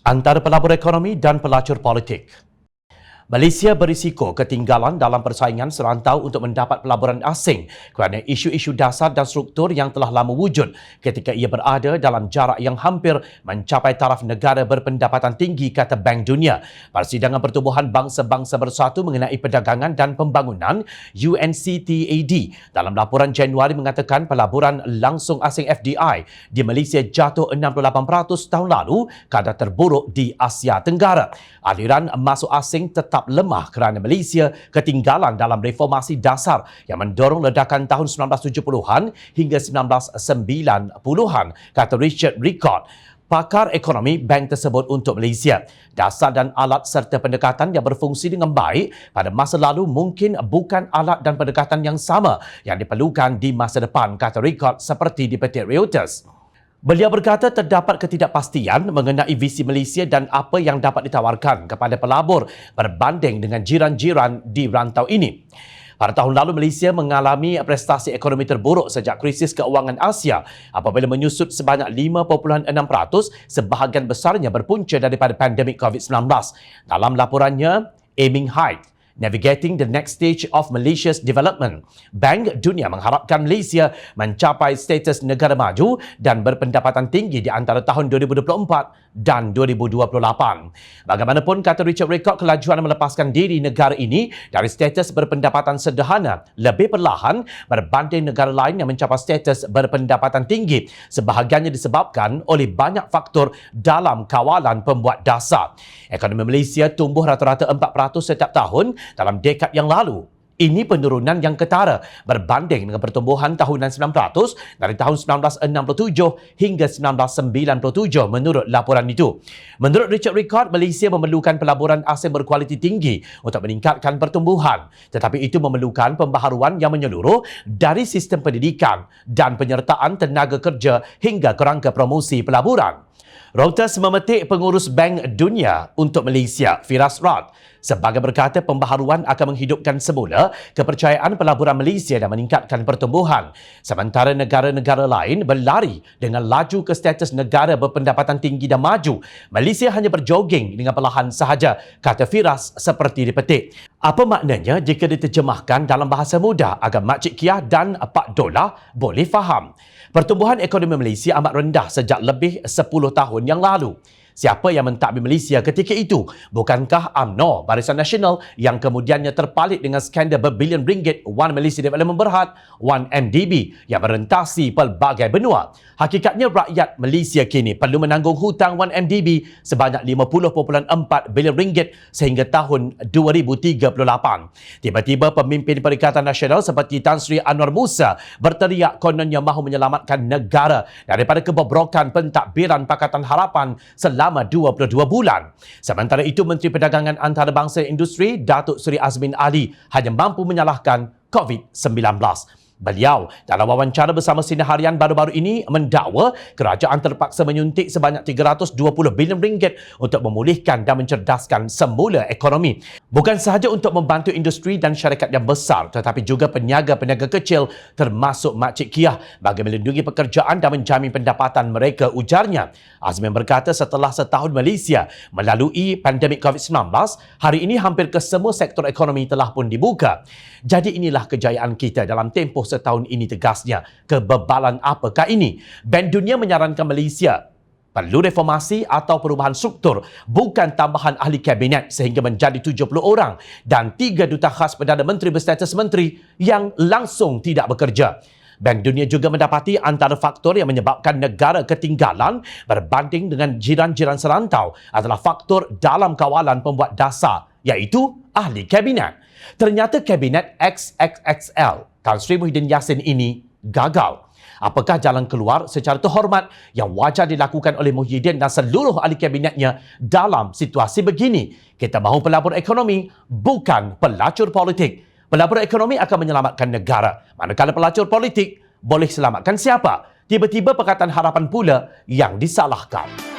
Antara pelabur ekonomi dan pelacur politik. Malaysia berisiko ketinggalan dalam persaingan serantau untuk mendapat pelaburan asing kerana isu-isu dasar dan struktur yang telah lama wujud ketika ia berada dalam jarak yang hampir mencapai taraf negara berpendapatan tinggi, kata Bank Dunia. Persidangan Pertubuhan Bangsa-Bangsa Bersatu mengenai perdagangan dan pembangunan UNCTAD dalam laporan Januari mengatakan pelaburan langsung asing FDI di Malaysia jatuh 68% tahun lalu, kadar terburuk di Asia Tenggara. Aliran masuk asing tetap lemah kerana Malaysia ketinggalan dalam reformasi dasar yang mendorong ledakan tahun 1970-an hingga 1990-an, kata Richard Rickard, pakar ekonomi bank tersebut untuk Malaysia. Dasar dan alat serta pendekatan yang berfungsi dengan baik pada masa lalu mungkin bukan alat dan pendekatan yang sama yang diperlukan di masa depan, kata Rickard seperti dipetik Reuters. Beliau berkata terdapat ketidakpastian mengenai visi Malaysia dan apa yang dapat ditawarkan kepada pelabur berbanding dengan jiran-jiran di rantau ini. Pada tahun lalu, Malaysia mengalami prestasi ekonomi terburuk sejak krisis keuangan Asia apabila menyusut sebanyak 5.6%, sebahagian besarnya berpunca daripada pandemik COVID-19. Dalam laporannya, Aiming High, Navigating the Next Stage of Malaysia's Development, Bank Dunia mengharapkan Malaysia mencapai status negara maju dan berpendapatan tinggi di antara tahun 2024 dan 2028. Bagaimanapun, kata Richard Rickard, kelajuan melepaskan diri negara ini dari status berpendapatan sederhana lebih perlahan berbanding negara lain yang mencapai status berpendapatan tinggi, sebahagiannya disebabkan oleh banyak faktor dalam kawalan pembuat dasar. Ekonomi Malaysia tumbuh rata-rata 4% setiap tahun dalam dekad yang lalu. Ini penurunan yang ketara berbanding dengan pertumbuhan tahunan 900 dari tahun 1967 hingga 1997 menurut laporan itu. Menurut Richard Rickard, Malaysia memerlukan pelaburan asing berkualiti tinggi untuk meningkatkan pertumbuhan, tetapi itu memerlukan pembaharuan yang menyeluruh dari sistem pendidikan dan penyertaan tenaga kerja hingga kerangka promosi pelaburan. Reuters memetik pengurus Bank Dunia untuk Malaysia, Firas Rad, sebagai berkata pembaharuan akan menghidupkan semula kepercayaan pelaburan Malaysia dan meningkatkan pertumbuhan. Sementara negara-negara lain berlari dengan laju ke status negara berpendapatan tinggi dan maju, Malaysia hanya berjoging dengan perlahan sahaja, kata Firas seperti dipetik. Apa maknanya jika diterjemahkan dalam bahasa mudah agar Makcik Kia dan Pak Dola boleh faham? Pertumbuhan ekonomi Malaysia amat rendah sejak lebih 10 tahun yang lalu. Siapa yang mentadbir Malaysia ketika itu? Bukankah UMNO, Barisan Nasional, yang kemudiannya terpalit dengan skandal berbilion ringgit One Malaysia Development Berhad, 1MDB, yang merentasi pelbagai benua? Hakikatnya rakyat Malaysia kini perlu menanggung hutang 1MDB sebanyak 50.4 bilion ringgit sehingga tahun 2038. Tiba-tiba pemimpin Perikatan Nasional seperti Tan Sri Anwar Musa berteriak kononnya mahu menyelamatkan negara daripada kebobrokan pentadbiran Pakatan Harapan selama 22 bulan. Sementara itu, Menteri Perdagangan Antarabangsa dan Industri Datuk Seri Azmin Ali hanya mampu menyalahkan COVID-19. Beliau dalam wawancara bersama Sinar Harian baru-baru ini mendakwa kerajaan terpaksa menyuntik sebanyak 320 bilion ringgit untuk memulihkan dan mencerdaskan semula ekonomi. Bukan sahaja untuk membantu industri dan syarikat yang besar, tetapi juga peniaga-peniaga kecil termasuk Makcik Kia bagi melindungi pekerjaan dan menjamin pendapatan mereka, ujarnya. Azmin berkata setelah setahun Malaysia melalui pandemik COVID-19, hari ini hampir kesemua sektor ekonomi telah pun dibuka. Jadi inilah kejayaan kita dalam tempoh setahun ini, tegasnya. Kebebalan apakah ini? Bank Dunia menyarankan Malaysia perlu reformasi atau perubahan struktur, bukan tambahan ahli kabinet sehingga menjadi 70 orang dan 3 duta khas Perdana Menteri berstatus menteri yang langsung tidak bekerja. Bank Dunia juga mendapati antara faktor yang menyebabkan negara ketinggalan berbanding dengan jiran-jiran serantau adalah faktor dalam kawalan pembuat dasar, iaitu ahli kabinet. Ternyata kabinet XXXL Tan Sri Muhyiddin Yassin ini gagal. Apakah jalan keluar secara terhormat yang wajar dilakukan oleh Muhyiddin dan seluruh ahli kabinetnya dalam situasi begini? Kita mahu pelabur ekonomi, bukan pelacur politik. Pelabur ekonomi akan menyelamatkan negara, manakala pelacur politik boleh selamatkan siapa? Tiba-tiba Pakatan Harapan pula yang disalahkan.